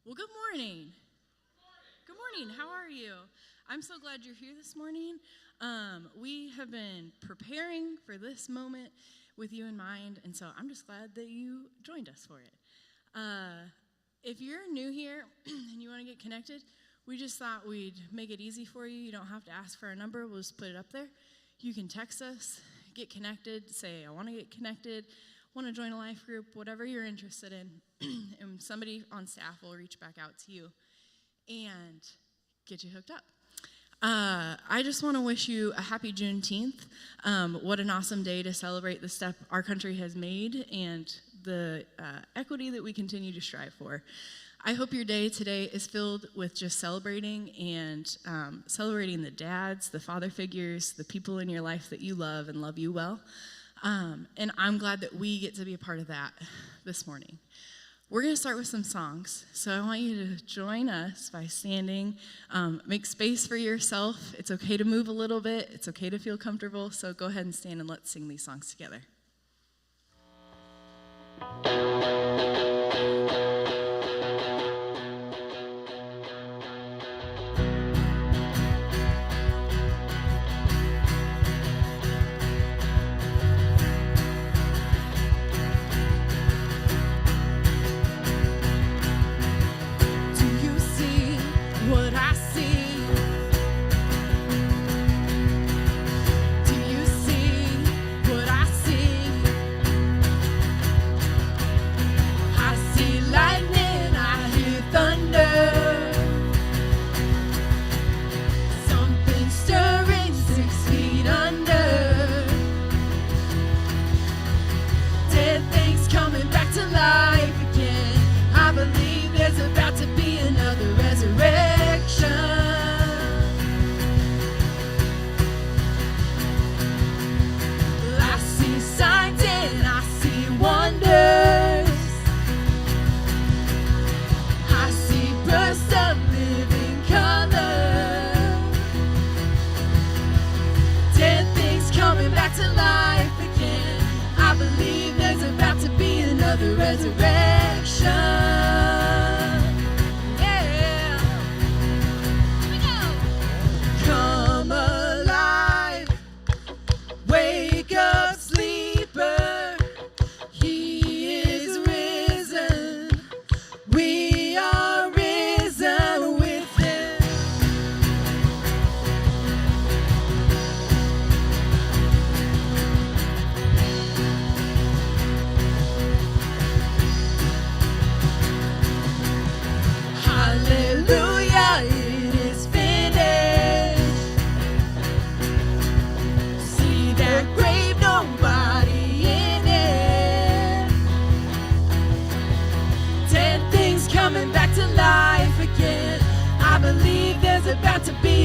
Well, good morning. Good morning. How are you? I'm so glad you're here this morning. We have been preparing for this moment with you in mind, and so I'm just glad that you joined us for it. If you're new here and you want to get connected, we just thought we'd make it easy for you. You don't have to ask for a number. We'll just put it up there. You can text us, get connected, say, I want to get connected, want to join a life group, whatever you're interested in, and somebody on staff will reach back out to you and get you hooked up. I just want to wish you a happy Juneteenth. What an awesome day to celebrate the step our country has made and the equity that we continue to strive for. I hope your day today is filled with just celebrating and celebrating the dads, the father figures, the people in your life that you love and love you well. And I'm glad that we get to be a part of that this morning. We're going to start with some songs, so I want you to join us by standing. Make space for yourself. It's okay to move a little bit. It's okay to feel comfortable, so go ahead and stand and let's sing these songs together.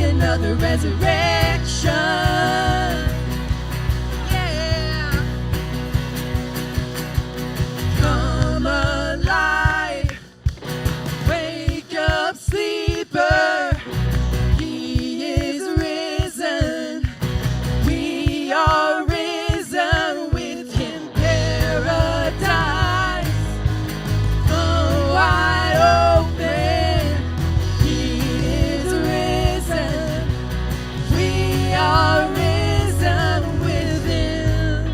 Another resurrection. Yeah. Come alive. Wake up, sleeper. He is risen. We are risen with him. Paradise. Oh, wide open. He is risen. We are risen with him.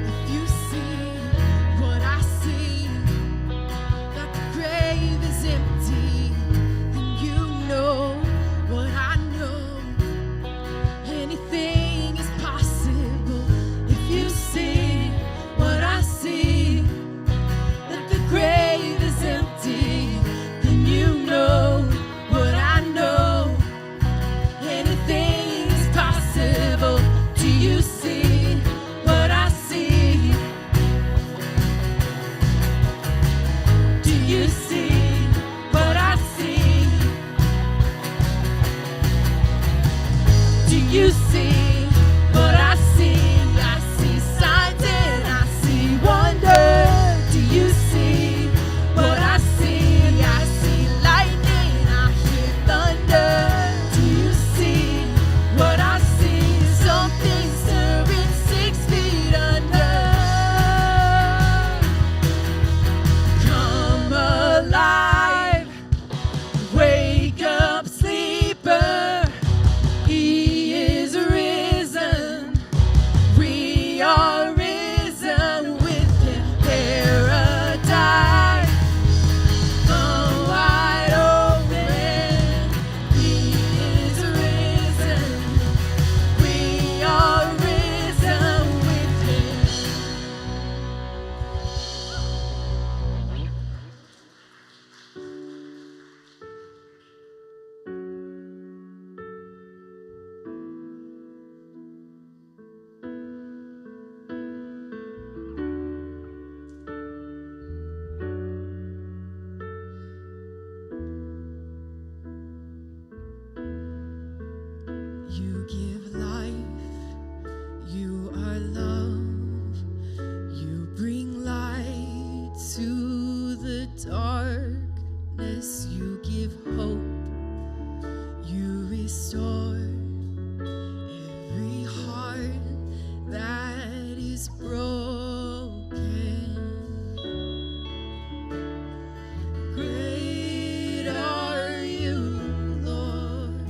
If you see what I see, that the grave is empty, then you know darkness, you give hope. You restore every heart that is broken. Great are you, Lord.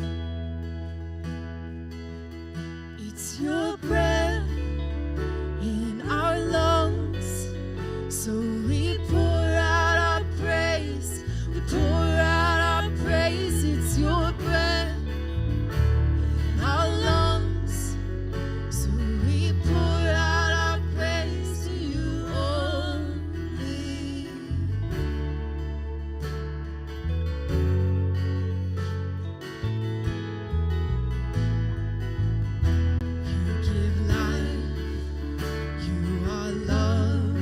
It's your breath in our lungs, so we pour out our praise. We pour out our praise. It's your breath in our lungs, so we pour out our praise to you only. You give life, you are love,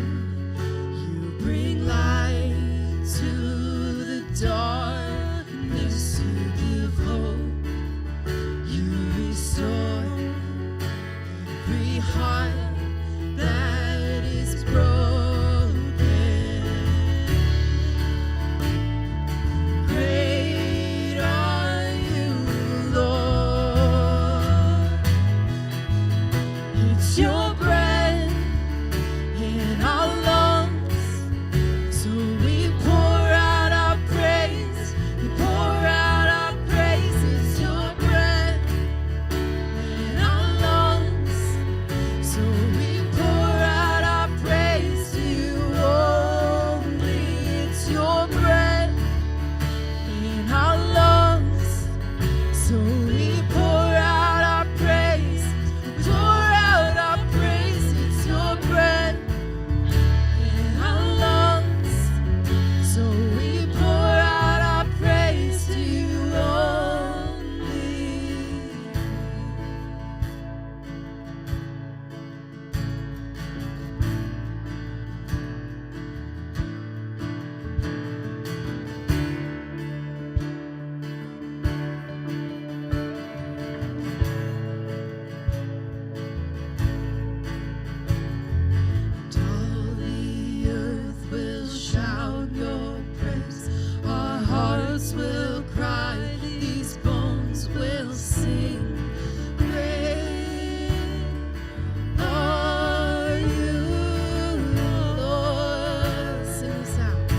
you bring light to the darkness, you give hope, you restore every heart that is broken. Great are you, Lord. It's your breath in our lungs, so we pour out our praise. We pour out our praise. It's your breath in our lungs, so we pour out our praise to you only. It's your breath in our lungs, so we pour out our praise. Pour out our praise. It's your breath in our lungs, so we pour out our praise to you only. And all the earth will shout your praise. Our hearts will cry, these bones will sing. Great are you, Lord. Sing this out.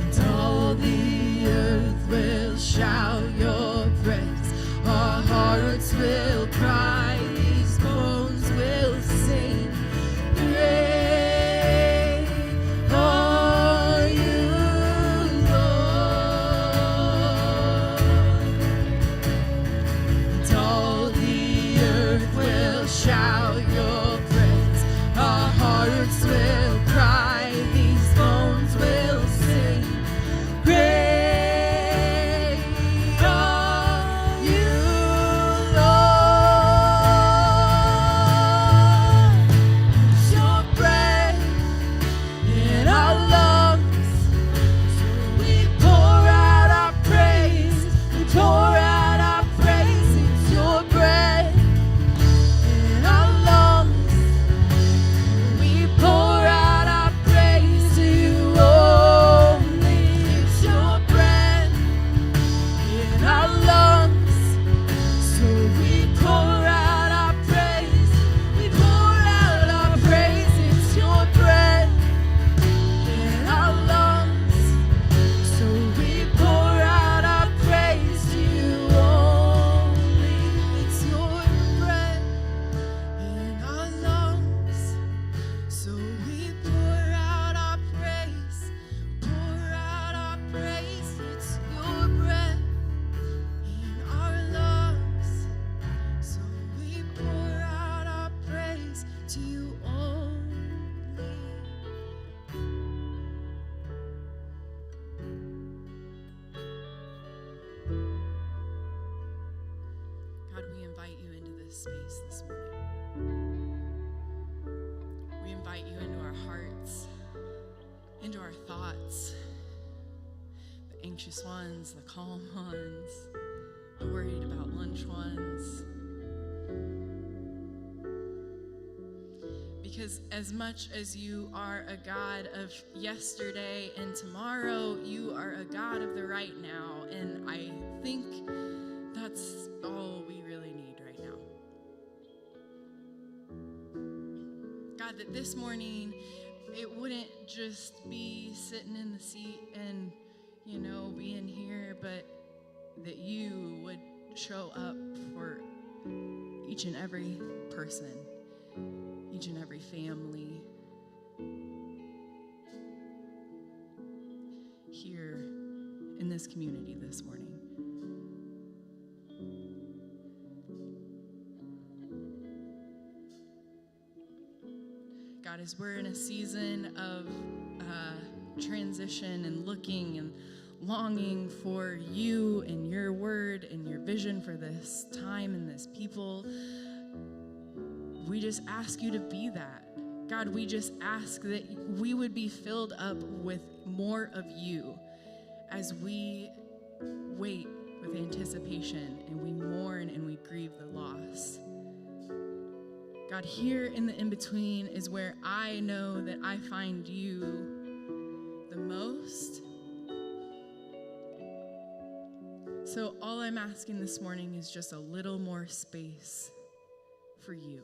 And all the earth will shout your praise. Our hearts will cry, these bones will sing. Great are you, Lord. And all the earth will shout your praise. Our hearts will cry, these bones will sing. Great are you, Lord. It's your breath in our lungs, so we pour out our praise. We pour out our praise. It's your breath in our lungs, we pour out our praise to you only. It's your breath in our lungs, so we pour out our praise. We pour out our praise. It's your breath in our lungs, so we pour out our praise to you only. It's your breath in our lungs, so we pour out our praise. Pour out our praise. It's your breath in our lungs, so we pour out our praise to you only. God, we invite you into this space this morning. We invite you into our hearts, into our thoughts, the anxious ones, the calm ones, the worried about lunch ones. because as much as you are a God of yesterday and tomorrow, you are a God of the right now. And I think that's all we really need right now. God, that this morning, it wouldn't just be sitting in the seat and, being here, but that you would show up for each and every person, each and every family here in this community this morning. God, as we're in a season of transition and looking and longing for you and your word and your vision for this time and this people, we just ask you to be that. God, we just ask that we would be filled up with more of you as we wait with anticipation and we mourn and we grieve the loss. God, here in the in-between is where I know that I find you the most. So all I'm asking this morning is just a little more space for you.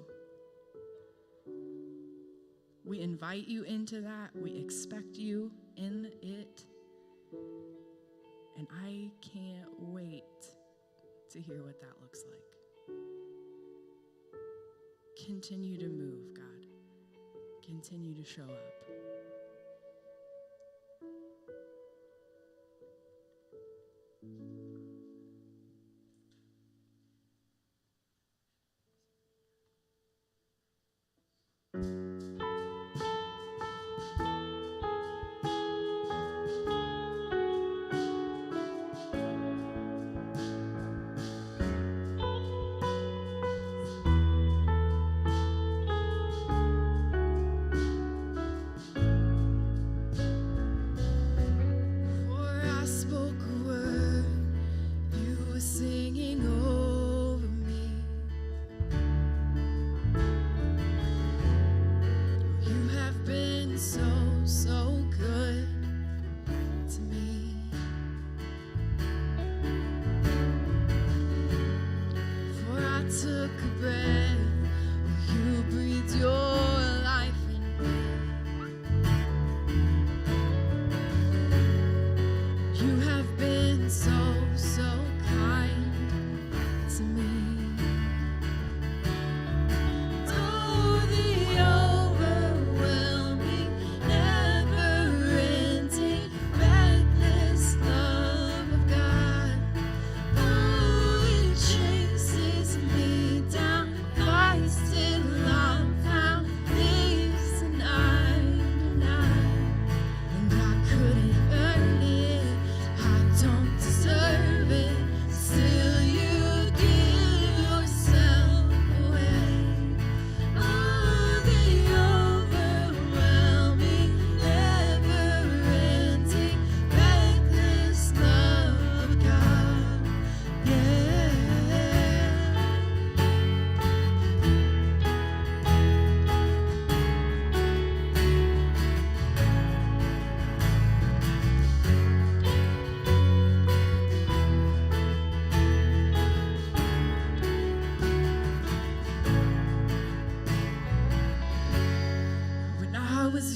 We invite you into that. We expect you in it. And I can't wait to hear what that looks like. Continue to move, God. Continue to show up.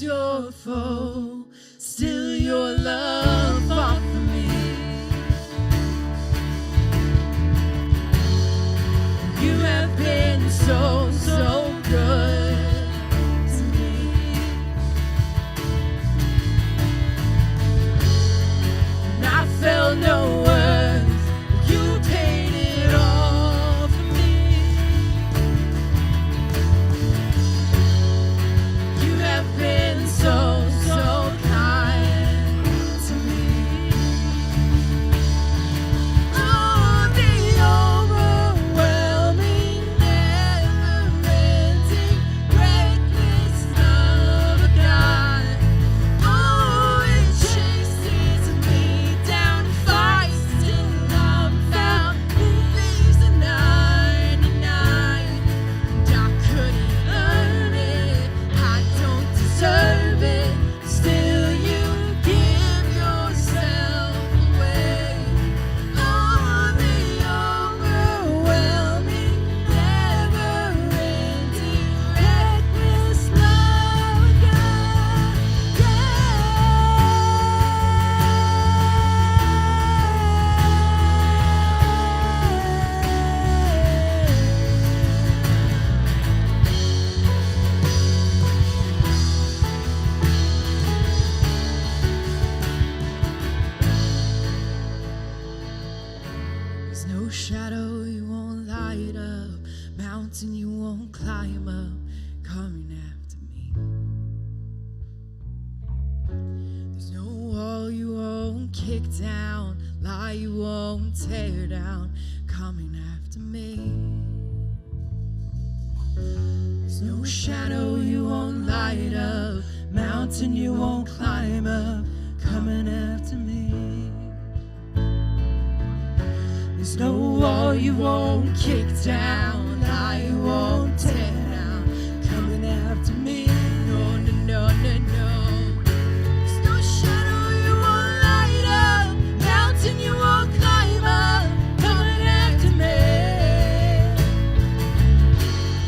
Your foe, still your love fought for me. You have been so, so good to me. And I felt no worth, you paid it all for me. You have been so, so kind to me. Oh, the overwhelming, never down, lie you won't tear down, coming after me. There's no shadow you won't light up, mountain you won't climb up, coming after me. There's no wall you won't kick down, lie you won't tear down, coming after me. No, no, no, no, no. There's no shadow you won't light up, mountain you won't climb up, coming after me.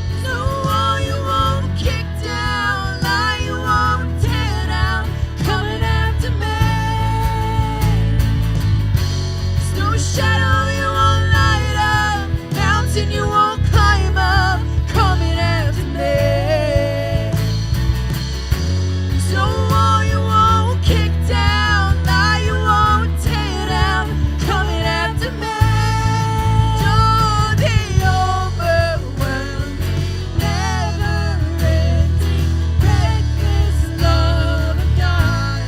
There's no wall you won't kick down, lie you won't tear down, coming after me. There's no shadow you won't light up, mountain you won't climb up, coming after me. There's no wall you won't kick down, lie you won't tear down, coming after me. Oh, the overwhelming, never-ending, reckless love of God.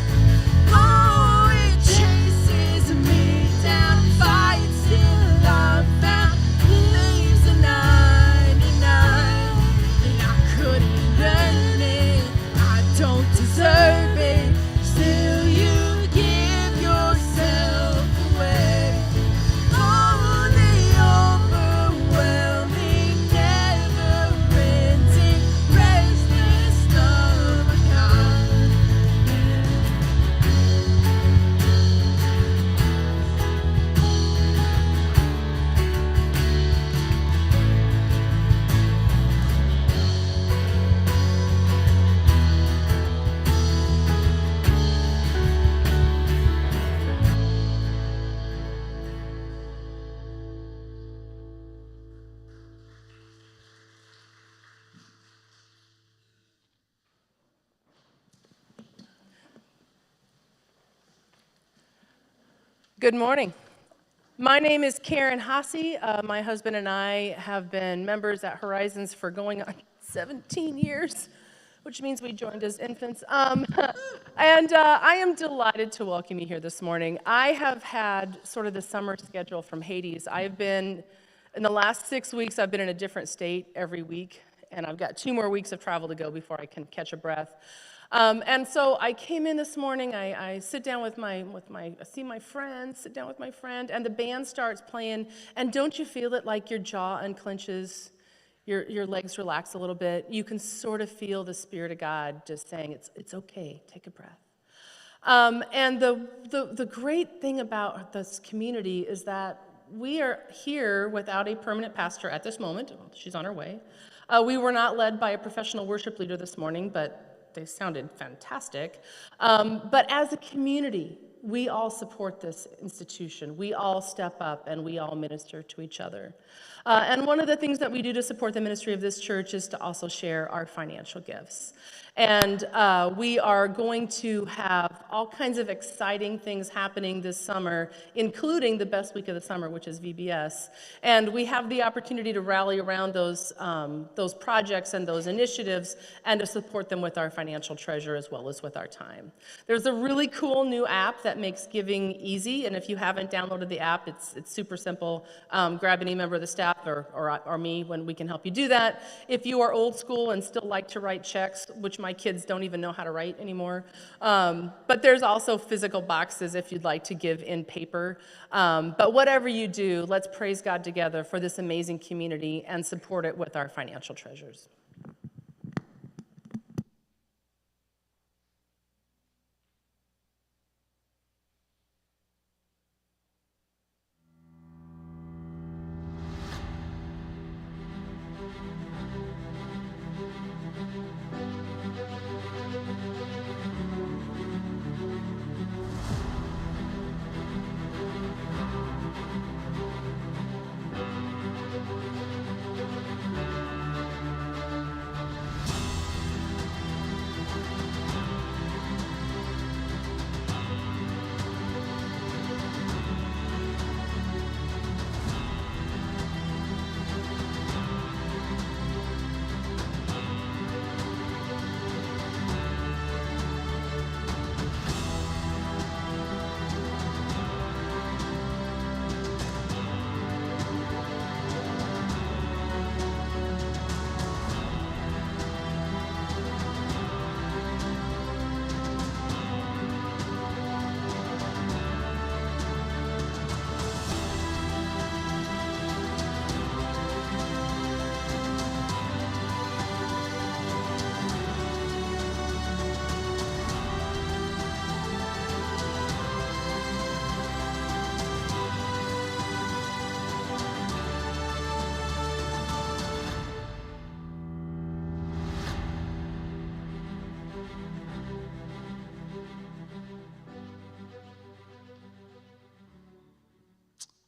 Oh, it chases me down, fights till I'm found, leaves the 99, and I couldn't earn it, I don't deserve it, still you give yourself away. Oh, the overwhelming, never-ending, restless love of God. Good morning. My name is Karen Hasse. My husband and I have been members at Horizons for going on 17 years, which means we joined as infants. And I am delighted to welcome you here this morning. I have had sort of the summer schedule from Hades. In the last 6 weeks, I've been in a different state every week, and I've got 2 more weeks of travel to go before I can catch a breath. And so I came in this morning, I sit down I see my friend, sit down with my friend, and the band starts playing, and don't you feel it like your jaw unclenches, your legs relax a little bit? You can sort of feel the Spirit of God just saying, it's okay, take a breath. And the great thing about this community is that we are here without a permanent pastor at this moment. She's on her way. We were not led by a professional worship leader this morning, but they sounded fantastic. But as a community, we all support this institution. We all step up and we all minister to each other. And one of the things that we do to support the ministry of this church is to also share our financial gifts. And we are going to have all kinds of exciting things happening this summer, including the best week of the summer, which is VBS. And we have the opportunity to rally around those projects and those initiatives and to support them with our financial treasure as well as with our time. There's a really cool new app that makes giving easy. And if you haven't downloaded the app, it's super simple. Grab any member of the staff or me when we can help you do that. If you are old school and still like to write checks, which my kids don't even know how to write anymore. But there's also physical boxes if you'd like to give in paper. But whatever you do, let's praise God together for this amazing community and support it with our financial treasures.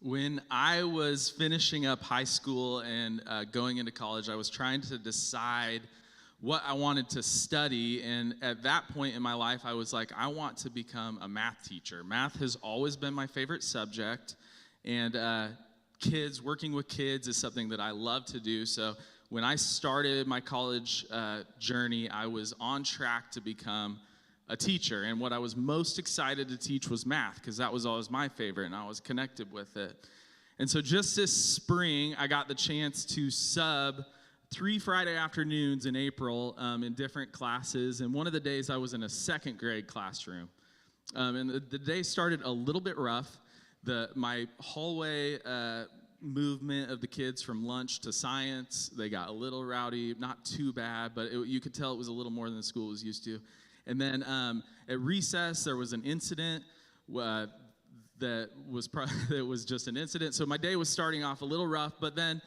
When I was finishing up high school and going into college, I was trying to decide what I wanted to study. And at that point in my life, I was like, I want to become a math teacher. Math has always been my favorite subject. And working with kids is something that I love to do. So when I started my college journey, I was on track to become a teacher. And what I was most excited to teach was math, because that was always my favorite, and I was connected with it. And so just this spring, I got the chance to sub 3 Friday afternoons in April in different classes. And one of the days I was in a second grade classroom. And the day started a little bit rough. My hallway movement of the kids from lunch to science, they got a little rowdy, not too bad, but you could tell it was a little more than the school was used to. And then at recess, there was an incident that was just an incident. So my day was starting off a little rough, but then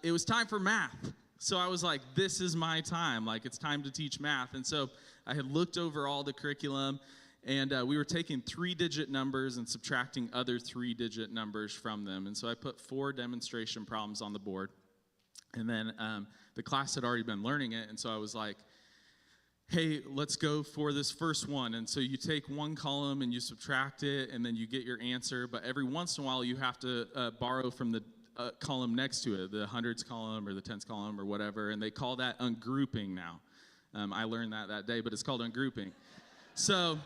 it was time for math. So I was like, this is my time. Like, it's time to teach math. And so I had looked over all the curriculum, and we were taking 3-digit numbers and subtracting other 3-digit numbers from them. And so I put 4 demonstration problems on the board. And then the class had already been learning it, and so I was like, hey, let's go for this first one. And so you take one column and you subtract it, and then you get your answer. But every once in a while, you have to borrow from the column next to it, the hundreds column or the tens column or whatever. And they call that ungrouping now. I learned that day, but it's called ungrouping. So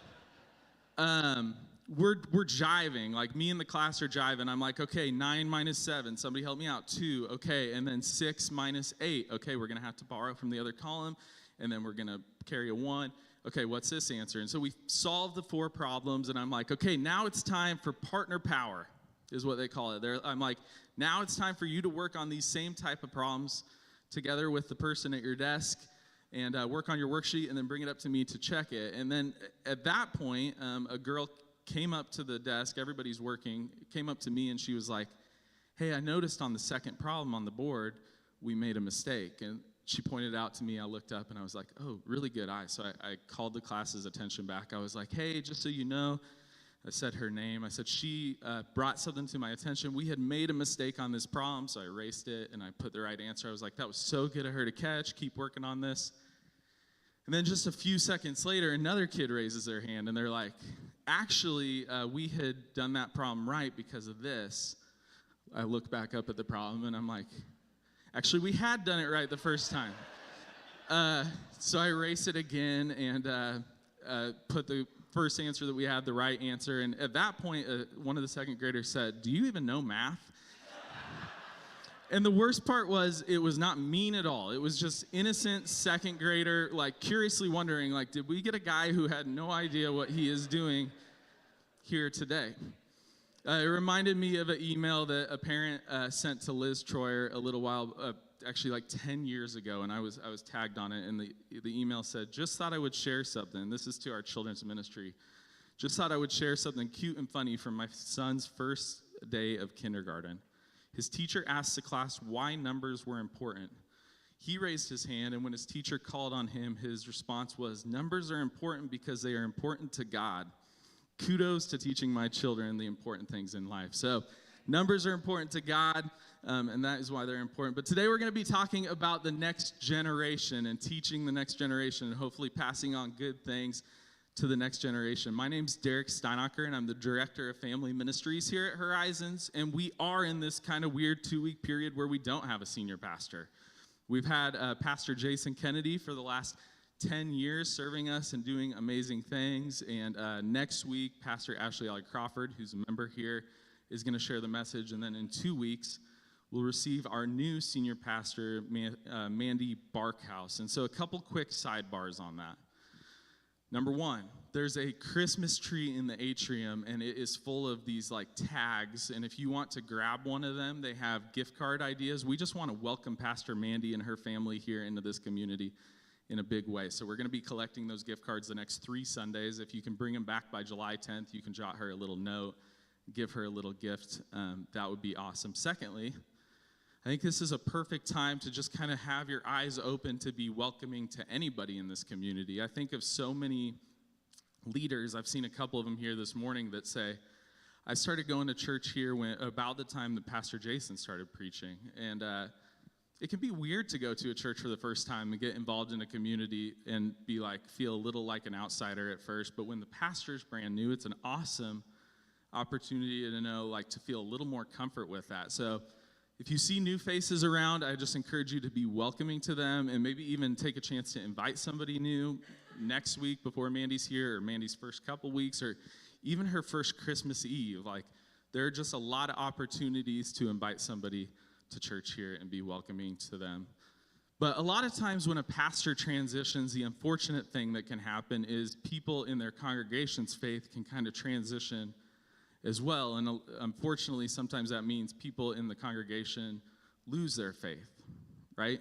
we're jiving. Like, me and the class are jiving. I'm like, okay, 9 minus 7. Somebody help me out. 2. Okay, and then 6 minus 8. Okay, we're going to have to borrow from the other column. And then we're going to carry a 1. Okay, what's this answer? And so we solved the 4 problems, and I'm like, okay, now it's time for partner power, is what they call it. I'm like, now it's time for you to work on these same type of problems together with the person at your desk, and work on your worksheet, and then bring it up to me to check it. And then at that point, a girl came up to the desk, everybody's working, came up to me, and she was like, hey, I noticed on the second problem on the board, we made a mistake. And she pointed out to me. I looked up, and I was like, oh, really good eye. So I called the class's attention back. I was like, hey, just so you know, I said her name. I said, she brought something to my attention. We had made a mistake on this problem, so I erased it, and I put the right answer. I was like, that was so good of her to catch. Keep working on this. And then just a few seconds later, another kid raises their hand, and they're like, actually, we had done that problem right because of this. I look back up at the problem, and I'm like, actually, we had done it right the first time. So I erased it again and put the first answer that we had, the right answer. And at that point, one of the second graders said, do you even know math? And the worst part was, it was not mean at all. It was just innocent second grader, like, curiously wondering, like, did we get a guy who had no idea what he is doing here today? It reminded me of an email that a parent sent to Liz Troyer a little while, actually like 10 years ago, and I was tagged on it, and the email said, just thought I would share something. This is to our children's ministry. Just thought I would share something cute and funny from my son's first day of kindergarten. His teacher asked the class why numbers were important. He raised his hand, and when his teacher called on him, his response was, numbers are important because they are important to God. Kudos to teaching my children the important things in life. So numbers are important to God, and that is why they're important. But today we're going to be talking about the next generation and teaching the next generation and hopefully passing on good things to the next generation. My name's Derek Steinacher, and I'm the Director of Family Ministries here at Horizons, and we are in this kind of weird 2-week period where we don't have a senior pastor. We've had Pastor Jason Kennedy for the last 10 years serving us and doing amazing things, and next week, Pastor Ashley Allie Crawford, who's a member here, is going to share the message, and then in 2 weeks, we'll receive our new senior pastor, Mandy Barkhouse. And so a couple quick sidebars on that. Number one, there's a Christmas tree in the atrium, and it is full of these like tags, and if you want to grab one of them, they have gift card ideas. We just want to welcome Pastor Mandy and her family here into this community in a big way. So we're going to be collecting those gift cards the next 3 Sundays. If you can bring them back by July 10th, you can jot her a little note, give her a little gift. That would be awesome. Secondly, I think this is a perfect time to just kind of have your eyes open to be welcoming to anybody in this community. I think of so many leaders, I've seen a couple of them here this morning, that say, I started going to church here about the time that Pastor Jason started preaching. And it can be weird to go to a church for the first time and get involved in a community and feel a little like an outsider at first. But when the pastor's brand new, it's an awesome opportunity to feel a little more comfort with that. So if you see new faces around, I just encourage you to be welcoming to them and maybe even take a chance to invite somebody new next week before Mandy's here, or Mandy's first couple weeks, or even her first Christmas Eve. There are just a lot of opportunities to invite somebody to church here and be welcoming to them. But a lot of times when a pastor transitions, the unfortunate thing that can happen is people in their congregation's faith can kind of transition as well. And unfortunately, sometimes that means people in the congregation lose their faith, right?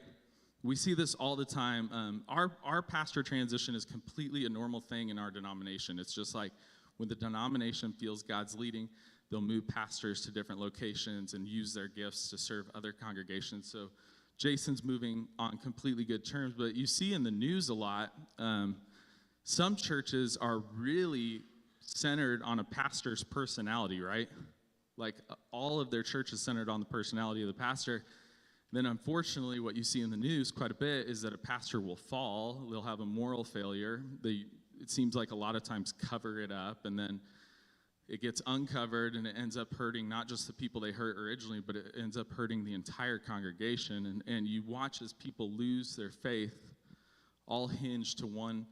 We see this all the time. Our pastor transition is completely a normal thing in our denomination. It's just like when the denomination feels God's leading, they'll move pastors to different locations and use their gifts to serve other congregations. So Jason's moving on completely good terms, but you see in the news a lot, some churches are really centered on a pastor's personality, right? All of their church is centered on the personality of the pastor. Then unfortunately, what you see in the news quite a bit is that a pastor will fall. They'll have a moral failure. It seems like a lot of times cover it up, and then it gets uncovered, and it ends up hurting not just the people they hurt originally, but it ends up hurting the entire congregation. And you watch as people lose their faith, all hinged to one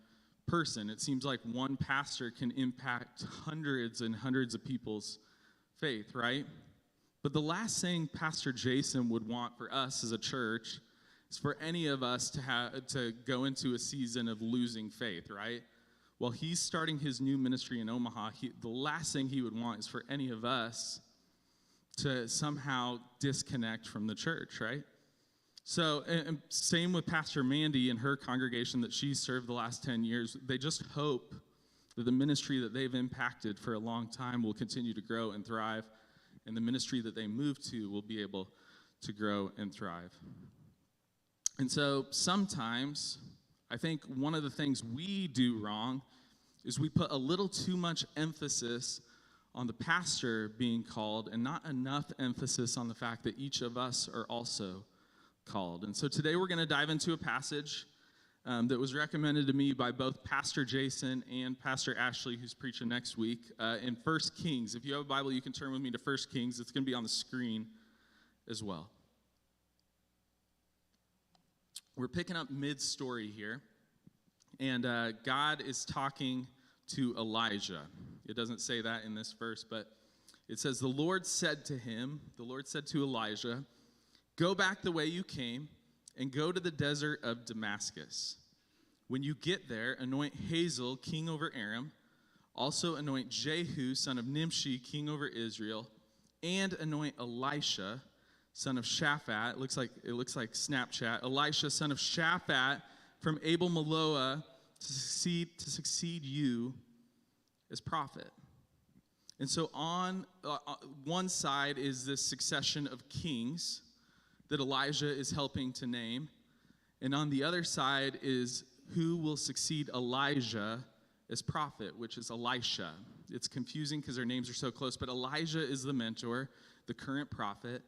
person. It seems like one pastor can impact hundreds and hundreds of people's faith, right? But the last thing Pastor Jason would want for us as a church is for any of us to go into a season of losing faith, right? While he's starting his new ministry in Omaha, the last thing he would want is for any of us to somehow disconnect from the church, right? So, and same with Pastor Mandy and her congregation that she's served the last 10 years. They just hope that the ministry that they've impacted for a long time will continue to grow and thrive, and the ministry that they move to will be able to grow and thrive. And so sometimes I think one of the things we do wrong is we put a little too much emphasis on the pastor being called and not enough emphasis on the fact that each of us are also called. And so today we're going to dive into a passage that was recommended to me by both Pastor Jason and Pastor Ashley, who's preaching next week, in 1 Kings. If you have a Bible, you can turn with me to 1 Kings. It's going to be on the screen as well. We're picking up mid-story here, and God is talking to Elijah. It doesn't say that in this verse, but it says, the Lord said to Elijah, go back the way you came and go to the desert of Damascus. When you get there, anoint Hazael king over Aram, also anoint Jehu son of Nimshi king over Israel, and anoint Elisha son of Shaphat. It looks like Snapchat. Elisha, son of Shaphat, from Abel Meholah, to succeed you as prophet. And so on one side is this succession of kings that Elijah is helping to name. And on the other side is who will succeed Elijah as prophet, which is Elisha. It's confusing because their names are so close, but Elijah is the mentor, the current prophet,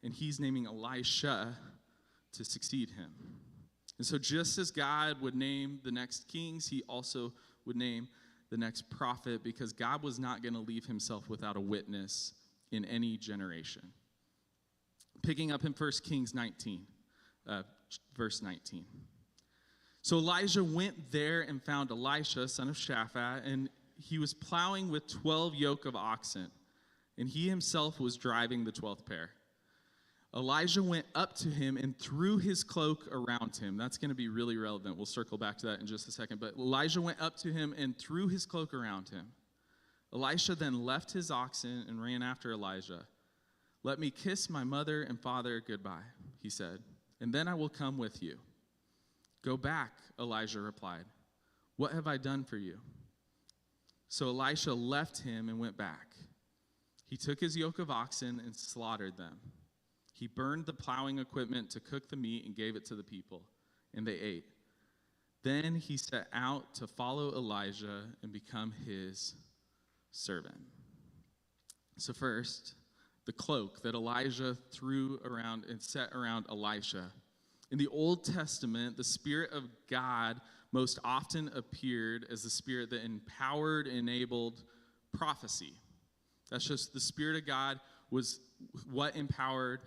and he's naming Elisha to succeed him. And so just as God would name the next kings, he also would name the next prophet, because God was not going to leave himself without a witness in any generation. Picking up in 1 Kings 19, verse 19. So Elijah went there and found Elisha, son of Shaphat, and he was plowing with 12 yoke of oxen, and he himself was driving the 12th pair. Elijah went up to him and threw his cloak around him. That's going to be really relevant. We'll circle back to that in just a second. But Elijah went up to him and threw his cloak around him. Elisha then left his oxen and ran after Elijah. Let me kiss my mother and father goodbye, he said, and then I will come with you. Go back, Elijah replied. What have I done for you? So Elisha left him and went back. He took his yoke of oxen and slaughtered them. He burned the plowing equipment to cook the meat and gave it to the people, and they ate. Then he set out to follow Elijah and become his servant. So first, the cloak that Elijah threw around and set around Elisha. In the Old Testament, the Spirit of God most often appeared as the Spirit that empowered and enabled prophecy. That's just the Spirit of God was what empowered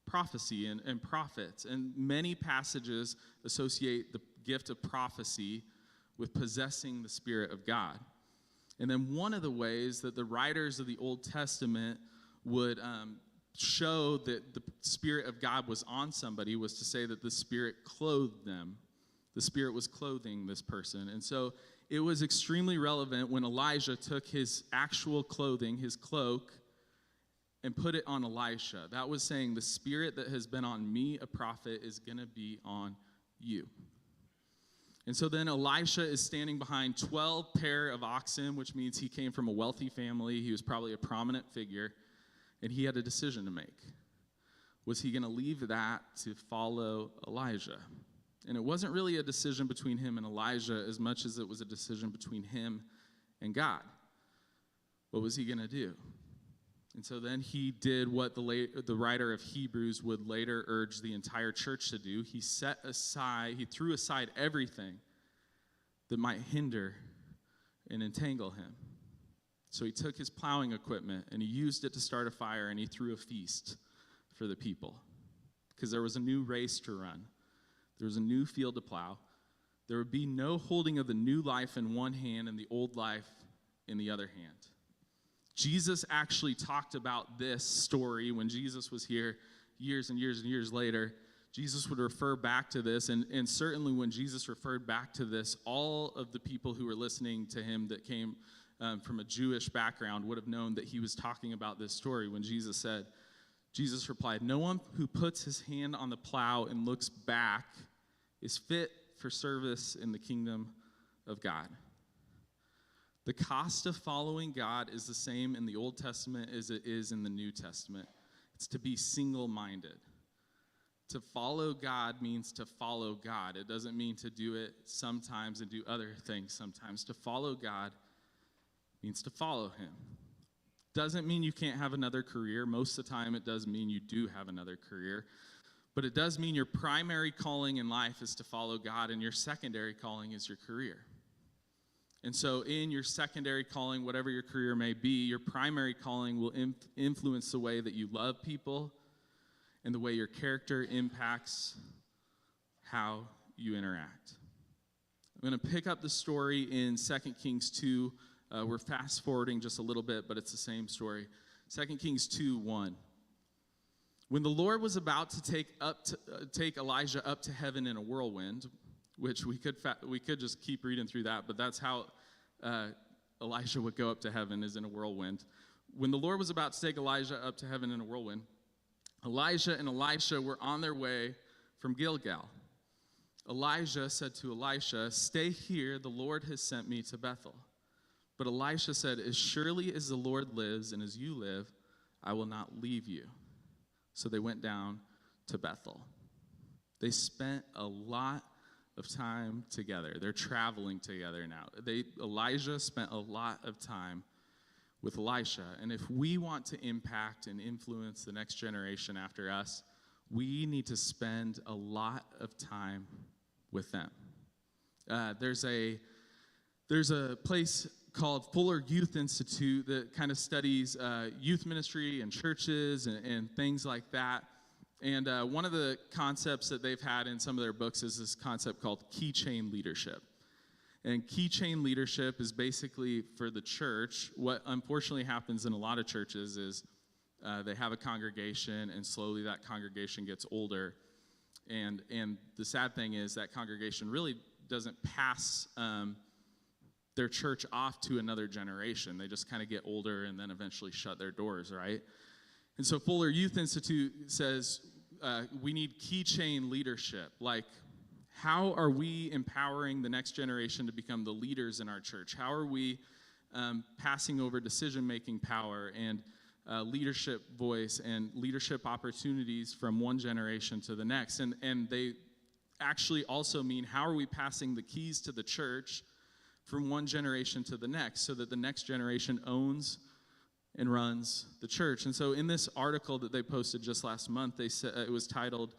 prophecy and prophets. And many passages associate the gift of prophecy with possessing the Spirit of God. And then one of the ways that the writers of the Old Testament would show that the Spirit of God was on somebody was to say that the Spirit clothed them. The Spirit was clothing this person. And so it was extremely relevant when Elijah took his actual clothing, his cloak, and put it on Elisha. That was saying the Spirit that has been on me, a prophet, is going to be on you. And so then Elisha is standing behind 12 pair of oxen, which means he came from a wealthy family. He was probably a prominent figure, and he had a decision to make. Was he going to leave that to follow Elijah? And it wasn't really a decision between him and Elijah as much as it was a decision between him and God. What was he going to do? And so then he did what the writer of Hebrews would later urge the entire church to do. He threw aside everything that might hinder and entangle him. So he took his plowing equipment and he used it to start a fire, and he threw a feast for the people because there was a new race to run. There was a new field to plow. There would be no holding of the new life in one hand and the old life in the other hand. Jesus actually talked about this story when Jesus was here years and years and years later. Jesus would refer back to this, and certainly when Jesus referred back to this, all of the people who were listening to him that came from a Jewish background would have known that he was talking about this story when Jesus replied, "No one who puts his hand on the plow and looks back is fit for service in the kingdom of God." The cost of following God is the same in the Old Testament as it is in the New Testament. It's to be single-minded. To follow God means to follow God. It doesn't mean to do it sometimes and do other things sometimes. To follow God means to follow him. Doesn't mean you can't have another career. Most of the time it does mean you do have another career. But it does mean your primary calling in life is to follow God, and your secondary calling is your career. And so in your secondary calling, whatever your career may be, your primary calling will influence the way that you love people and the way your character impacts how you interact. I'm going to pick up the story in 2 Kings 2. We're fast forwarding just a little bit, but it's the same story. 2 Kings 2:1. When the Lord was about to take Elijah up to heaven in a whirlwind, which we could just keep reading through that, but that's how Elijah would go up to heaven, is in a whirlwind. When the Lord was about to take Elijah up to heaven in a whirlwind, Elijah and Elisha were on their way from Gilgal. Elijah said to Elisha, "Stay here, the Lord has sent me to Bethel." But Elisha said, "As surely as the Lord lives and as you live, I will not leave you." So they went down to Bethel. They spent a lot of time together. They're traveling together now. Elijah spent a lot of time with Elisha. And if we want to impact and influence the next generation after us, we need to spend a lot of time with them. There's a place called Fuller Youth Institute that kind of studies youth ministry and churches and things like that. And one of the concepts that they've had in some of their books is this concept called keychain leadership. And keychain leadership is basically for the church. What unfortunately happens in a lot of churches is they have a congregation, and slowly that congregation gets older. And the sad thing is that congregation really doesn't pass their church off to another generation. They just kind of get older and then eventually shut their doors, right? And so Fuller Youth Institute says we need keychain leadership. Like, how are we empowering the next generation to become the leaders in our church? How are we passing over decision-making power and leadership voice and leadership opportunities from one generation to the next? And they actually also mean, how are we passing the keys to the church from one generation to the next so that the next generation owns and runs the church. And so in this article that they posted just last month, they said it was titled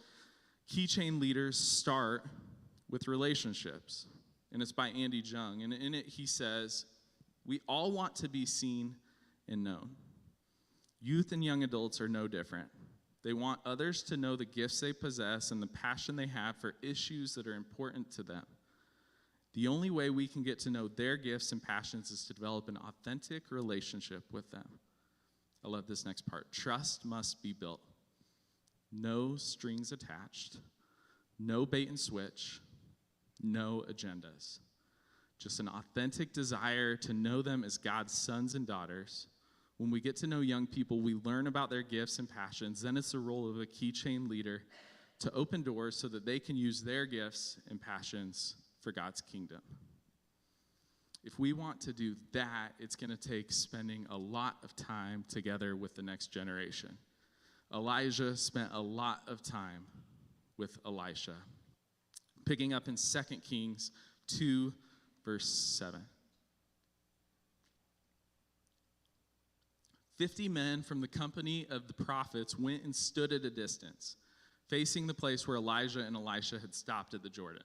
Keychain Leaders Start with Relationships. And it's by Andy Jung. And in it he says, we all want to be seen and known. Youth and young adults are no different. They want others to know the gifts they possess and the passion they have for issues that are important to them. The only way we can get to know their gifts and passions is to develop an authentic relationship with them. I love this next part. Trust must be built. No strings attached. No bait and switch. No agendas. Just an authentic desire to know them as God's sons and daughters. When we get to know young people, we learn about their gifts and passions. Then it's the role of a keychain leader to open doors so that they can use their gifts and passions for God's kingdom. If we want to do that, it's going to take spending a lot of time together with the next generation. Elijah spent a lot of time with Elisha. Picking up in 2 Kings 2, verse 7. 50 men from the company of the prophets went and stood at a distance, facing the place where Elijah and Elisha had stopped at the Jordan.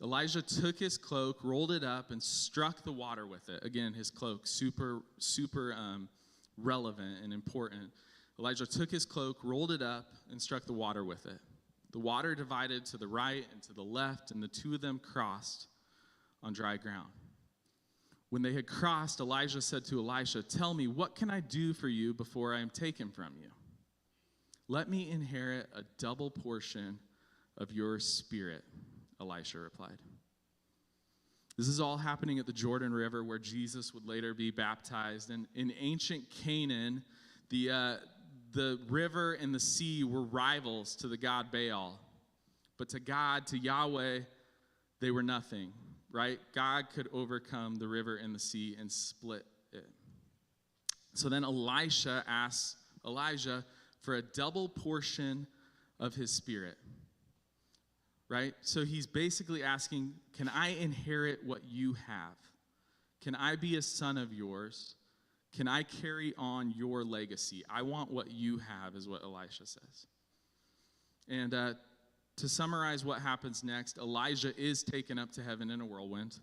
Elijah took his cloak, rolled it up, and struck the water with it. Again, his cloak, super relevant and important. Elijah took his cloak, rolled it up, and struck the water with it. The water divided to the right and to the left, and the two of them crossed on dry ground. When they had crossed, Elijah said to Elisha, "Tell me, what can I do for you before I am taken from you?" "Let me inherit a double portion of your spirit," Elisha replied. This is all happening at the Jordan River where Jesus would later be baptized. And in ancient Canaan, the river and the sea were rivals to the god Baal. But to God, to Yahweh, they were nothing, right? God could overcome the river and the sea and split it. So then Elisha asks Elijah for a double portion of his spirit. Right? So he's basically asking, can I inherit what you have? Can I be a son of yours? Can I carry on your legacy? I want what you have, is what Elisha says. And to summarize what happens next, Elijah is taken up to heaven in a whirlwind.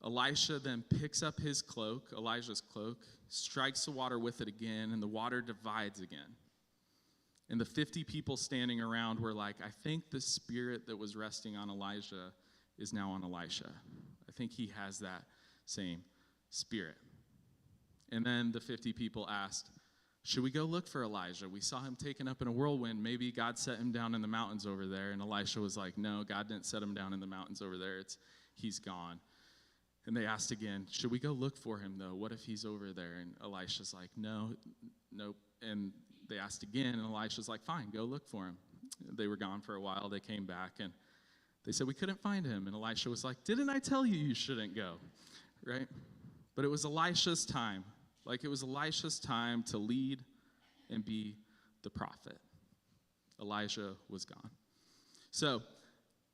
Elisha then picks up his cloak, Elijah's cloak, strikes the water with it again, and the water divides again. And the 50 people standing around were like, I think the spirit that was resting on Elijah is now on Elisha. I think he has that same spirit. And then the 50 people asked, should we go look for Elijah? We saw him taken up in a whirlwind. Maybe God set him down in the mountains over there. And Elisha was like, no, God didn't set him down in the mountains over there. He's gone. And they asked again, should we go look for him, though? What if he's over there? And Elisha's like, no, nope. And they asked again, and Elisha's like, fine, go look for him. They were gone for a while. They came back, and they said, we couldn't find him. And Elisha was like, didn't I tell you shouldn't go, right? But it was Elisha's time. Like, it was Elisha's time to lead and be the prophet. Elijah was gone. So,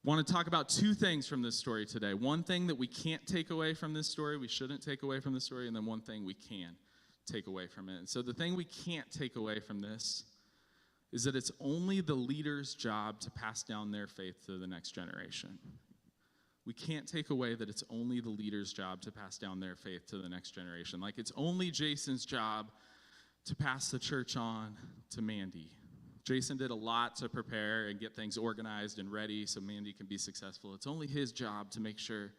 want to talk about two things from this story today. One thing that we can't take away from this story, we shouldn't take away from this story, and then one thing we can take away from it. And so the thing we can't take away from this is that it's only the leader's job to pass down their faith to the next generation. We can't take away that it's only the leader's job to pass down their faith to the next generation. Like, it's only Jason's job to pass the church on to Mandy. Jason did a lot to prepare and get things organized and ready so Mandy can be successful. It's only his job to make sure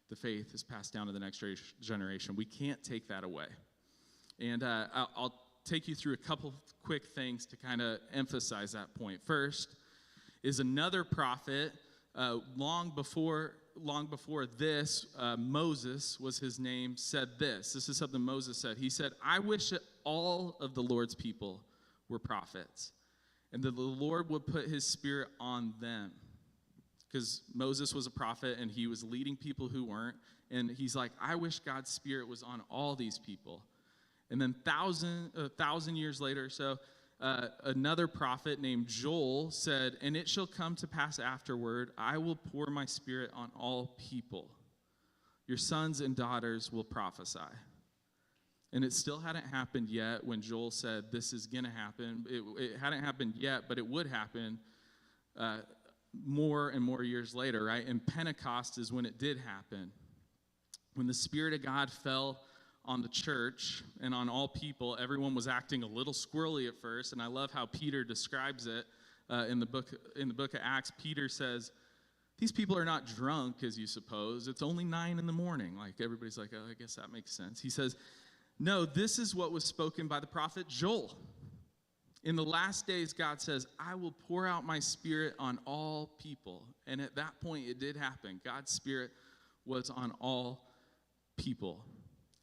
the faith is passed down to the next generation. We can't take that away. And I'll take you through a couple quick things to kind of emphasize that point. First is another prophet, long before this, Moses was his name, said this. This is something Moses said. He said, I wish that all of the Lord's people were prophets, and that the Lord would put his spirit on them. Because Moses was a prophet, and he was leading people who weren't. And he's like, I wish God's spirit was on all these people. And then 1,000 years later or so, another prophet named Joel said, and it shall come to pass afterward, I will pour my spirit on all people. Your sons and daughters will prophesy. And it still hadn't happened yet when Joel said, this is going to happen. It hadn't happened yet, but it would happen more and more years later, right? And Pentecost is when it did happen. When the Spirit of God fell on the church and on all people, everyone was acting a little squirrely at first. And I love how Peter describes it in the book of Acts. Peter says, these people are not drunk, as you suppose. It's only 9 a.m. Like, everybody's like, oh, I guess that makes sense. He says, no, this is what was spoken by the prophet Joel. In the last days, God says, I will pour out my Spirit on all people. And at that point, it did happen. God's Spirit was on all people.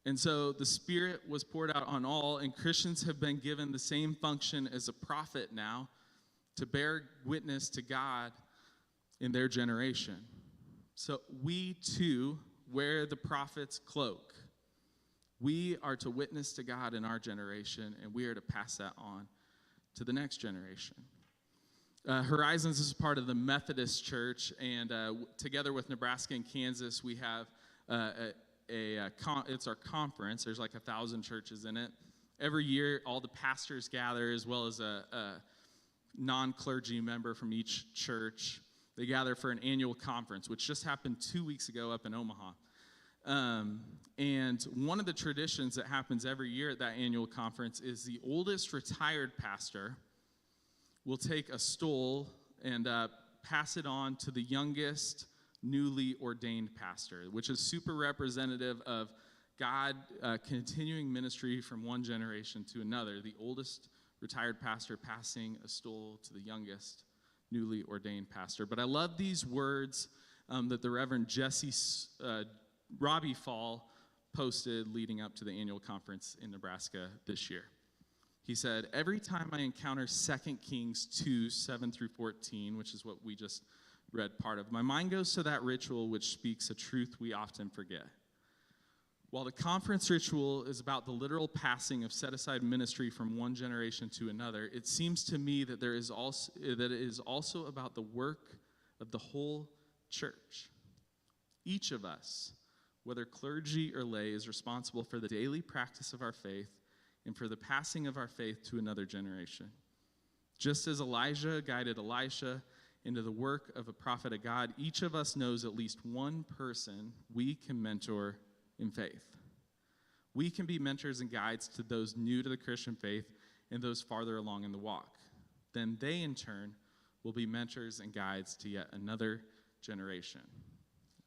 And so the Spirit was poured out on all, and Christians have been given the same function as a prophet now to bear witness to God in their generation. So we too wear the prophet's cloak. We are to witness to God in our generation, and we are to pass that on to the next generation. Horizons is part of the Methodist Church, and together with Nebraska and Kansas, we have it's our conference. There's like 1,000 churches in it. Every year, all the pastors gather, as well as a non-clergy member from each church. They gather for an annual conference, which just happened 2 weeks ago up in Omaha. And one of the traditions that happens every year at that annual conference is the oldest retired pastor will take a stole and pass it on to the youngest newly ordained pastor, which is super representative of God continuing ministry from one generation to another. The oldest retired pastor passing a stole to the youngest newly ordained pastor. But I love these words that the Reverend Jesse Robbie Fall posted leading up to the annual conference in Nebraska this year. He said, every time I encounter 2 Kings 2, 7 through 14, which is what we just read part of, my mind goes to that ritual which speaks a truth we often forget. While the conference ritual is about the literal passing of set-aside ministry from one generation to another, it seems to me that it is also about the work of the whole church. Each of us, whether clergy or lay, is responsible for the daily practice of our faith and for the passing of our faith to another generation. Just as Elijah guided Elisha into the work of a prophet of God, each of us knows at least one person we can mentor in faith. We can be mentors and guides to those new to the Christian faith and those farther along in the walk. Then they, in turn, will be mentors and guides to yet another generation.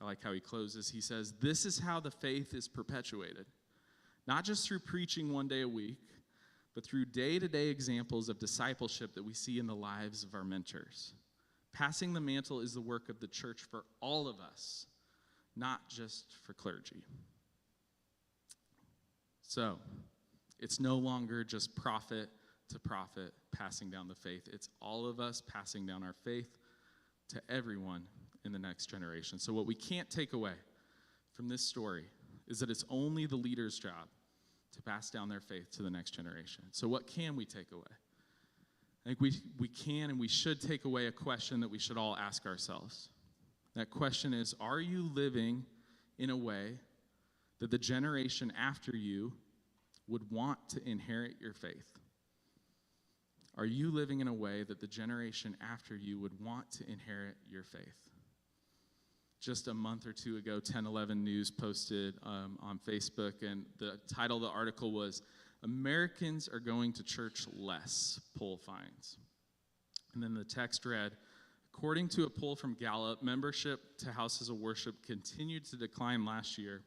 I like how he closes. He says, this is how the faith is perpetuated, not just through preaching one day a week, but through day-to-day examples of discipleship that we see in the lives of our mentors. Passing the mantle is the work of the church for all of us, not just for clergy. So, it's no longer just prophet to prophet passing down the faith. It's all of us passing down our faith to everyone in the next generation. So what we can't take away from this story is that it's only the leader's job to pass down their faith to the next generation. So what can we take away? I think we can and we should take away a question that we should all ask ourselves. That question is, are you living in a way that the generation after you would want to inherit your faith? Are you living in a way that the generation after you would want to inherit your faith? Just a month or two ago, 1011 News posted on Facebook, and the title of the article was, Americans are going to church less, poll finds. And then the text read, according to a poll from Gallup, membership to houses of worship continued to decline last year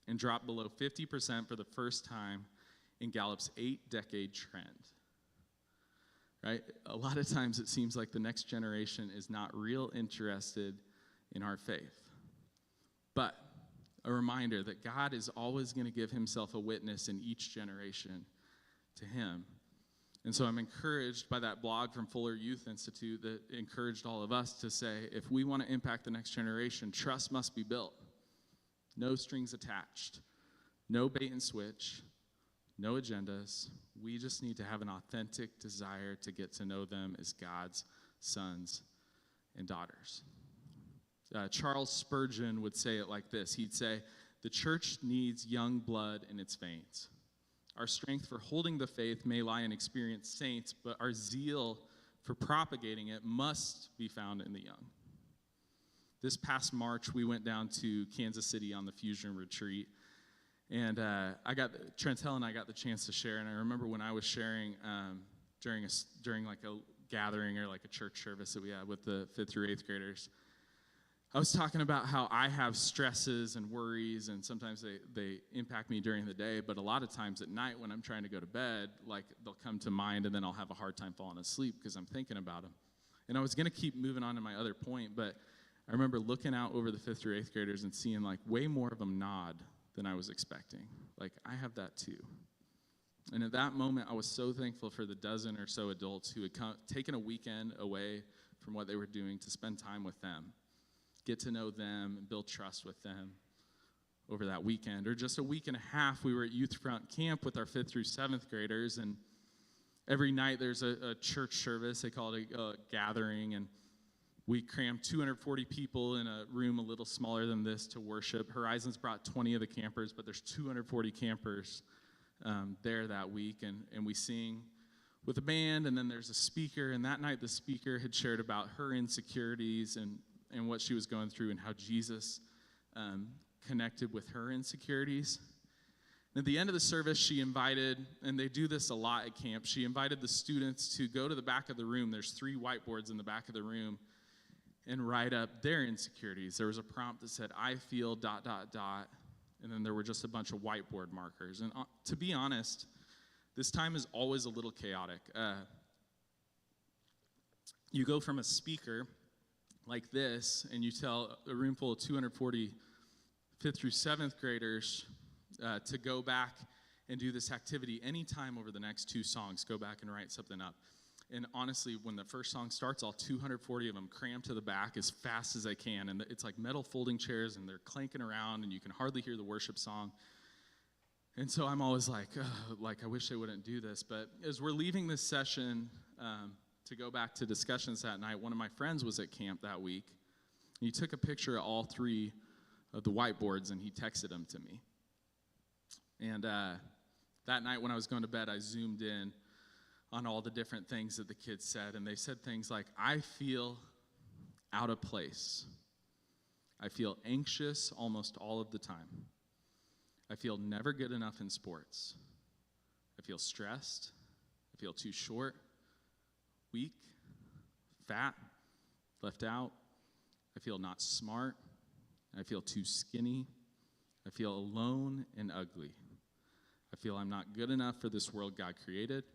and dropped below 50% for the first time in Gallup's 8-decade trend. Right? A lot of times it seems like the next generation is not real interested in our faith. But a reminder that God is always going to give himself a witness in each generation to him. And so I'm encouraged by that blog from Fuller Youth Institute that encouraged all of us to say, if we want to impact the next generation, trust must be built. No strings attached, no bait and switch, no agendas. We just need to have an authentic desire to get to know them as God's sons and daughters. Charles Spurgeon would say it like this. He'd say, the church needs young blood in its veins. Our strength for holding the faith may lie in experienced saints, but our zeal for propagating it must be found in the young. This past March, we went down to Kansas City on the Fusion Retreat, and Trentell and I got the chance to share. And I remember when I was sharing during like a gathering or like a church service that we had with the 5th through 8th graders, I was talking about how I have stresses and worries, and sometimes they impact me during the day, but a lot of times at night when I'm trying to go to bed, like they'll come to mind, and then I'll have a hard time falling asleep because I'm thinking about them. And I was going to keep moving on to my other point, but I remember looking out over the 5th through 8th graders and seeing like way more of them nod than I was expecting. Like, I have that too. And at that moment, I was so thankful for the dozen or so adults who had taken a weekend away from what they were doing to spend time with them, get to know them, and build trust with them over that weekend. Or just a week and a half, we were at Youth Front Camp with our 5th through 7th graders, and every night there's a church service. They call it a gathering, and we crammed 240 people in a room a little smaller than this to worship. Horizons brought 20 of the campers, but there's 240 campers there that week, and we sing with a band, and then there's a speaker, and that night the speaker had shared about her insecurities and what she was going through and how Jesus connected with her insecurities. And at the end of the service, she invited, and they do this a lot at camp, she invited the students to go to the back of the room. There's 3 whiteboards in the back of the room, and write up their insecurities. There was a prompt that said, I feel ... and then there were just a bunch of whiteboard markers. And to be honest, this time is always a little chaotic. You go from a speaker like this, and you tell a room full of 240 5th through 7th graders to go back and do this activity anytime over the next 2 songs, go back and write something up. And honestly, when the first song starts, all 240 of them cram to the back as fast as they can. And it's like metal folding chairs, and they're clanking around, and you can hardly hear the worship song. And so I'm always like, I wish they wouldn't do this. But as we're leaving this session to go back to discussions that night, one of my friends was at camp that week. He took a picture of all 3 of the whiteboards, and he texted them to me. And that night when I was going to bed, I zoomed in on all the different things that the kids said, and they said things like, I feel out of place. I feel anxious almost all of the time. I feel never good enough in sports. I feel stressed. I feel too short, weak, fat, left out. I feel not smart. I feel too skinny. I feel alone and ugly. I feel I'm not good enough for this world God created.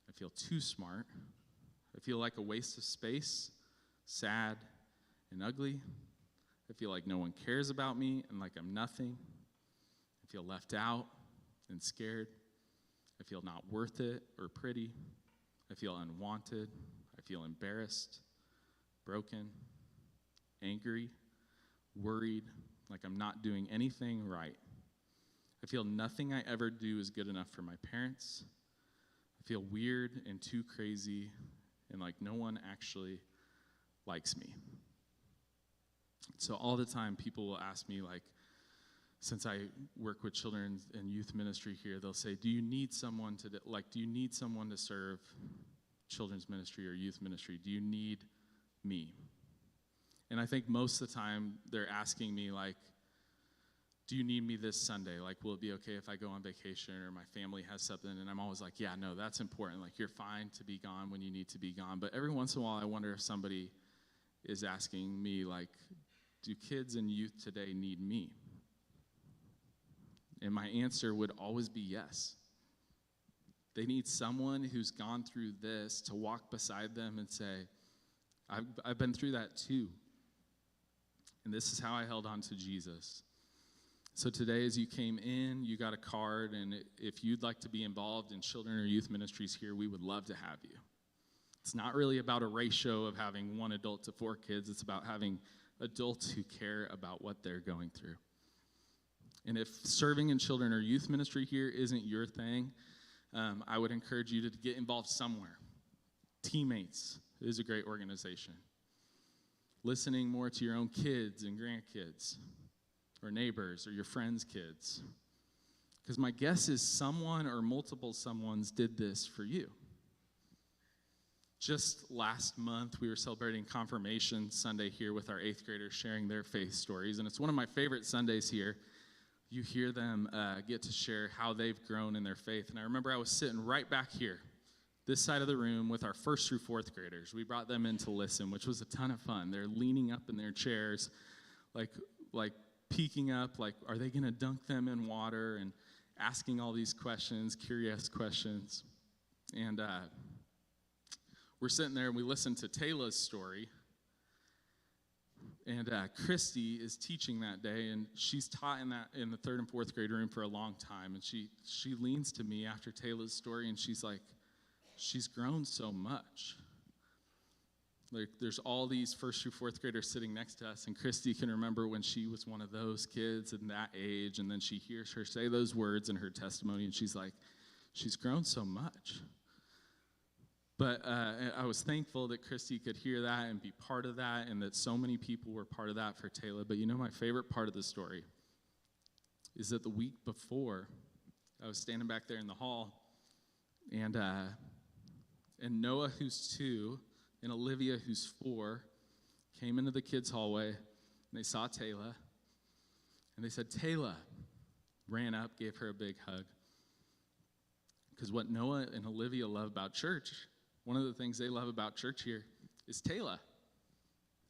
I feel too smart. I feel like a waste of space, sad and ugly. I feel like no one cares about me and like I'm nothing. I feel left out and scared. I feel not worth it or pretty. I feel unwanted. I feel embarrassed, broken, angry, worried, like I'm not doing anything right. I feel nothing I ever do is good enough for my parents. I feel weird and too crazy, and like no one actually likes me. So all the time people will ask me, like, since I work with children and youth ministry here, they'll say, do you need someone to serve children's ministry or youth ministry? Do you need me? And I think most of the time they're asking me, like, do you need me this Sunday? Like, will it be okay if I go on vacation or my family has something? And I'm always like, yeah, no, that's important. Like, you're fine to be gone when you need to be gone. But every once in a while, I wonder if somebody is asking me, like, do kids and youth today need me? And my answer would always be yes. They need someone who's gone through this to walk beside them and say, I've been through that too. And this is how I held on to Jesus. So today, as you came in, you got a card, and if you'd like to be involved in children or youth ministries here, we would love to have you. It's not really about a ratio of having 1 adult to 4 kids. It's about having adults who care about what they're going through. And if serving in children or youth ministry here isn't your thing, I would encourage you to get involved somewhere. Teammates is a great organization. Listening more to your own kids and grandkids, or neighbors, or your friends' kids. Because my guess is someone or multiple someones did this for you. Just last month, we were celebrating Confirmation Sunday here with our 8th graders sharing their faith stories. And it's one of my favorite Sundays here. You hear them get to share how they've grown in their faith. And I remember I was sitting right back here, this side of the room, with our 1st through 4th graders. We brought them in to listen, which was a ton of fun. They're leaning up in their chairs, like peeking up, like, are they going to dunk them in water? And asking all these questions, curious questions. And we're sitting there and we listen to Taylor's story. And Christy is teaching that day, and she's taught in the 3rd and 4th grade room for a long time. And she leans to me after Taylor's story, and she's like, she's grown so much. Like, there's all these 1st through 4th graders sitting next to us, and Christy can remember when she was one of those kids in that age, and then she hears her say those words in her testimony, and she's like, she's grown so much. But I was thankful that Christy could hear that and be part of that, and that so many people were part of that for Taylor. But you know, my favorite part of the story is that the week before, I was standing back there in the hall, and Noah, who's 2, and Olivia, who's 4, came into the kids' hallway, and they saw Taylor, and they said, Taylor, ran up, gave her a big hug. Because what Noah and Olivia love about church, one of the things they love about church here is Taylor.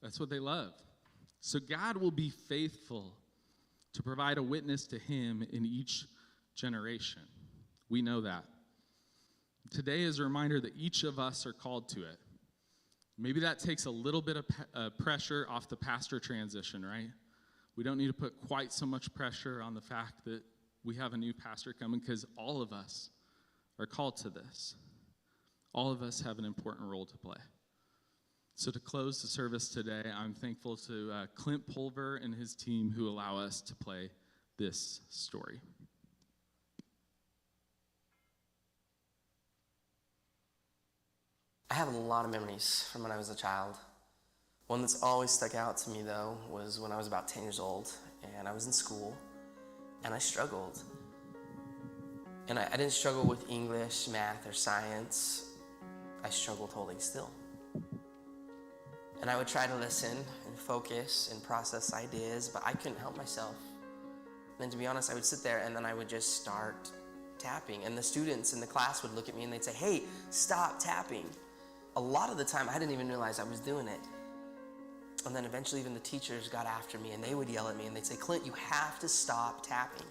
That's what they love. So God will be faithful to provide a witness to him in each generation. We know that. Today is a reminder that each of us are called to it. Maybe that takes a little bit of pressure off the pastor transition, right? We don't need to put quite so much pressure on the fact that we have a new pastor coming, because all of us are called to this. All of us have an important role to play. So to close the service today, I'm thankful to Clint Pulver and his team who allow us to play this story. I have a lot of memories from when I was a child. One that's always stuck out to me, though, was when I was about 10 years old, and I was in school, and I struggled. And I didn't struggle with English, math, or science. I struggled holding still. And I would try to listen and focus and process ideas, but I couldn't help myself. And to be honest, I would sit there and then I would just start tapping. And the students in the class would look at me and they'd say, hey, stop tapping. A lot of the time, I didn't even realize I was doing it. And then eventually even the teachers got after me and they would yell at me and they'd say, Clint, you have to stop tapping.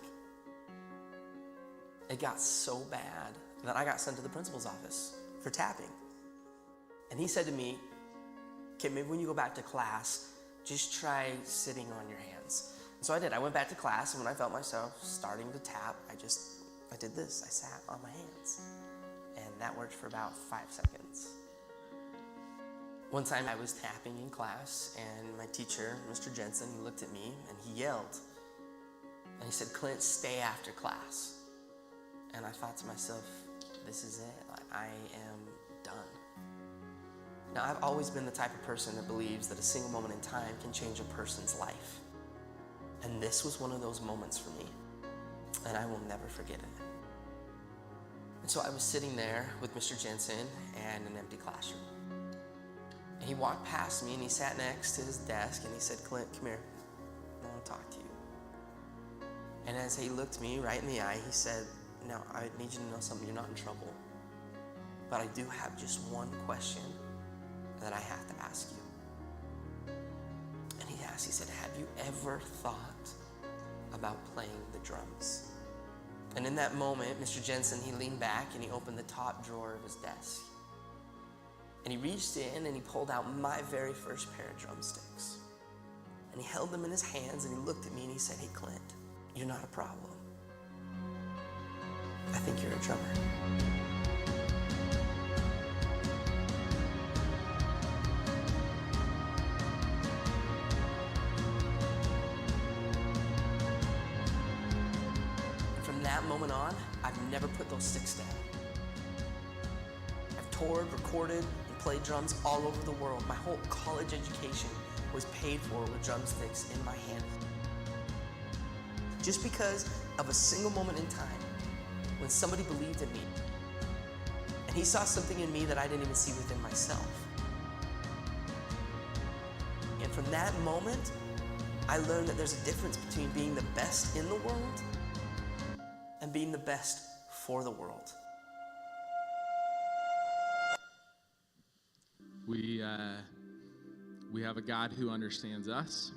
It got so bad that I got sent to the principal's office for tapping. And he said to me, okay, maybe when you go back to class, just try sitting on your hands. And so I did. I went back to class, and when I felt myself starting to tap, I did this. I sat on my hands. And that worked for about 5 seconds. One time I was tapping in class, and my teacher, Mr. Jensen, he looked at me and he yelled. And he said, Clint, stay after class. And I thought to myself, this is it. I am done. Now, I've always been the type of person that believes that a single moment in time can change a person's life. And this was one of those moments for me. And I will never forget it. And so I was sitting there with Mr. Jensen and an empty classroom. And he walked past me and he sat next to his desk and he said, Clint, come here. I want to talk to you. And as he looked me right in the eye, he said, now, I need you to know something. You're not in trouble. But I do have just one question that I have to ask you. And he asked, he said, have you ever thought about playing the drums? And in that moment, Mr. Jensen, he leaned back and he opened the top drawer of his desk. And he reached in and he pulled out my very first pair of drumsticks. And he held them in his hands and he looked at me and he said, hey, Clint, you're not a problem. I think you're a drummer. From that moment on, I've never put those sticks down. I've toured, recorded, and played drums all over the world. My whole college education was paid for with drumsticks in my hand. just because of a single moment in time when somebody believed in me. And he saw something in me that I didn't even see within myself. And from that moment, I learned that there's a difference between being the best in the world and being the best for the world. We have a God who understands us.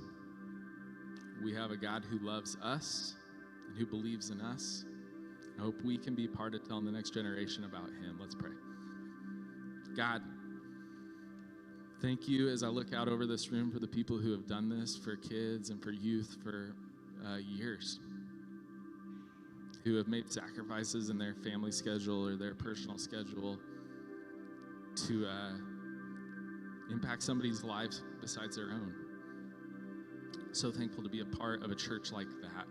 We have a God who loves us and who believes in us. I hope we can be part of telling the next generation about him. Let's pray. God, thank you as I look out over this room for the people who have done this for kids and for youth for years, who have made sacrifices in their family schedule or their personal schedule to impact somebody's lives besides their own. So thankful to be a part of a church like that.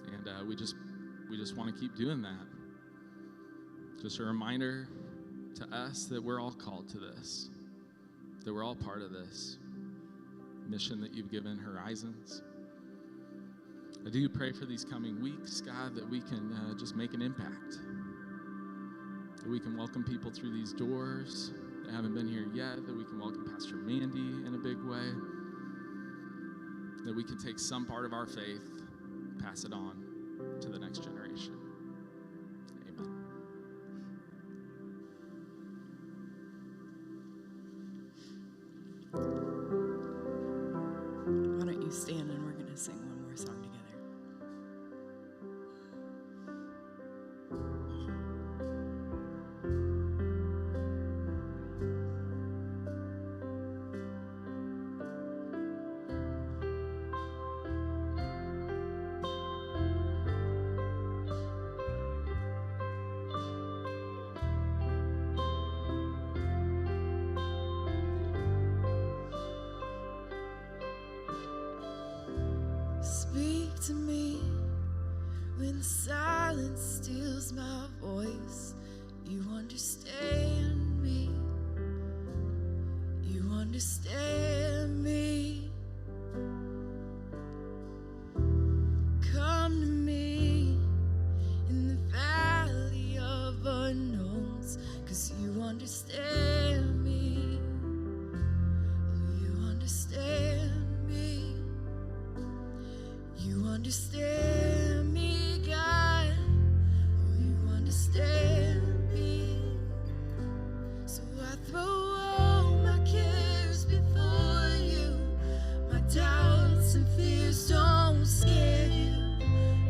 And we just want to keep doing that. Just a reminder to us that we're all called to this, that we're all part of this mission that you've given Horizons. I do pray for these coming weeks, God, that we can just make an impact, that we can welcome people through these doors that haven't been here yet, that we can welcome Pastor Mandy in a big way, that we can take some part of our faith, pass it on to the next generation. Amen. Why don't you stand and we're going to sing one more song together. Speak to me when the silence steals my voice. You understand me. You understand me. Come to me in the valley of unknowns, 'cause you understand me. Oh, you understand me. You understand me, God. Oh, you understand me. So I throw all my cares before you. My doubts and fears don't scare you.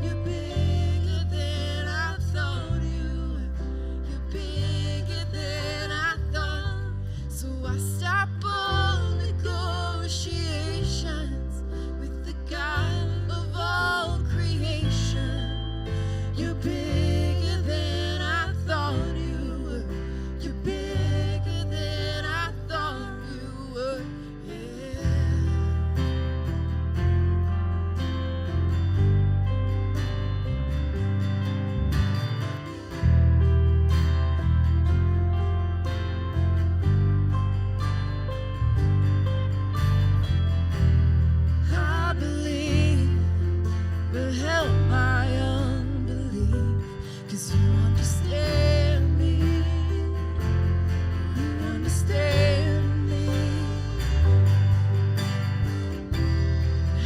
You're bigger than I thought you were. You're bigger than I thought. So I stop all negotiations with the God of all creation. You're bigger than I thought you were. You're bigger than I thought you were. Yeah. I believe, but help my unbelief, 'cause you understand me. You understand me.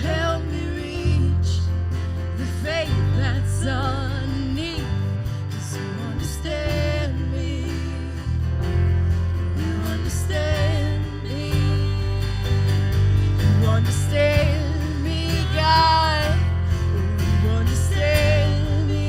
Help me reach the faith that's underneath, 'cause you understand me. You understand me. You understand me, God. You understand me.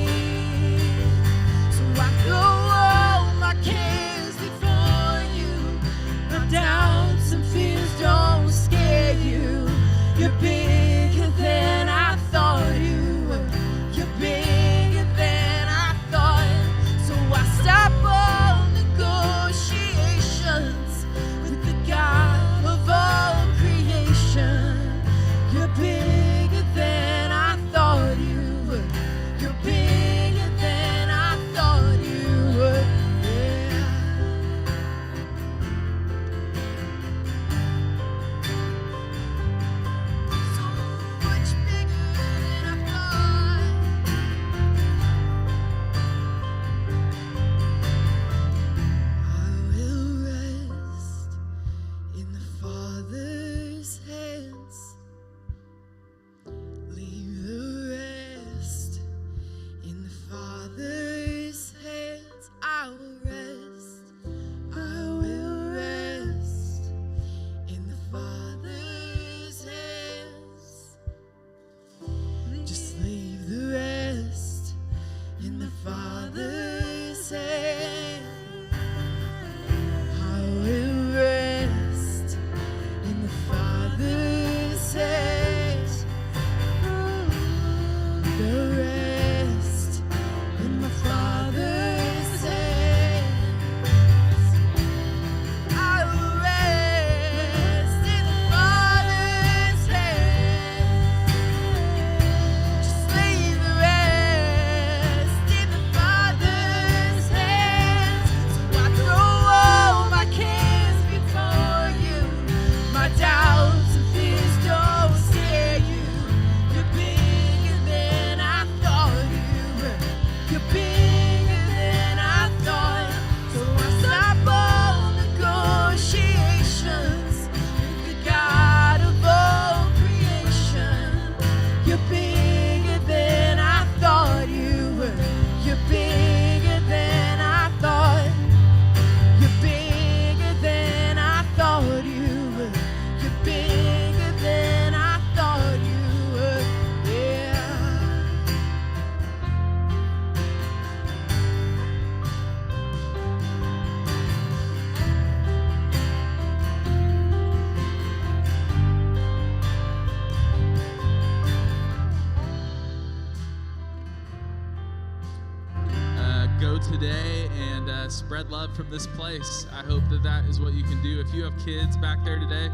go today and spread love from this place. I hope that that is what you can do. If you have kids back there today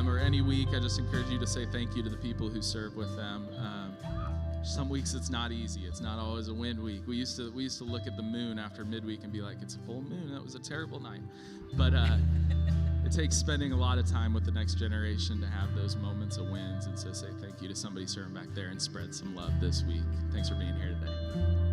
or any week, I just encourage you to say thank you to the people who serve with them. Some weeks it's not easy. It's not always a wind week. We used to look at the moon after midweek and be like, it's a full moon. That was a terrible night. But it takes spending a lot of time with the next generation to have those moments of wins. And so say thank you to somebody serving back there and spread some love this week. Thanks for being here today.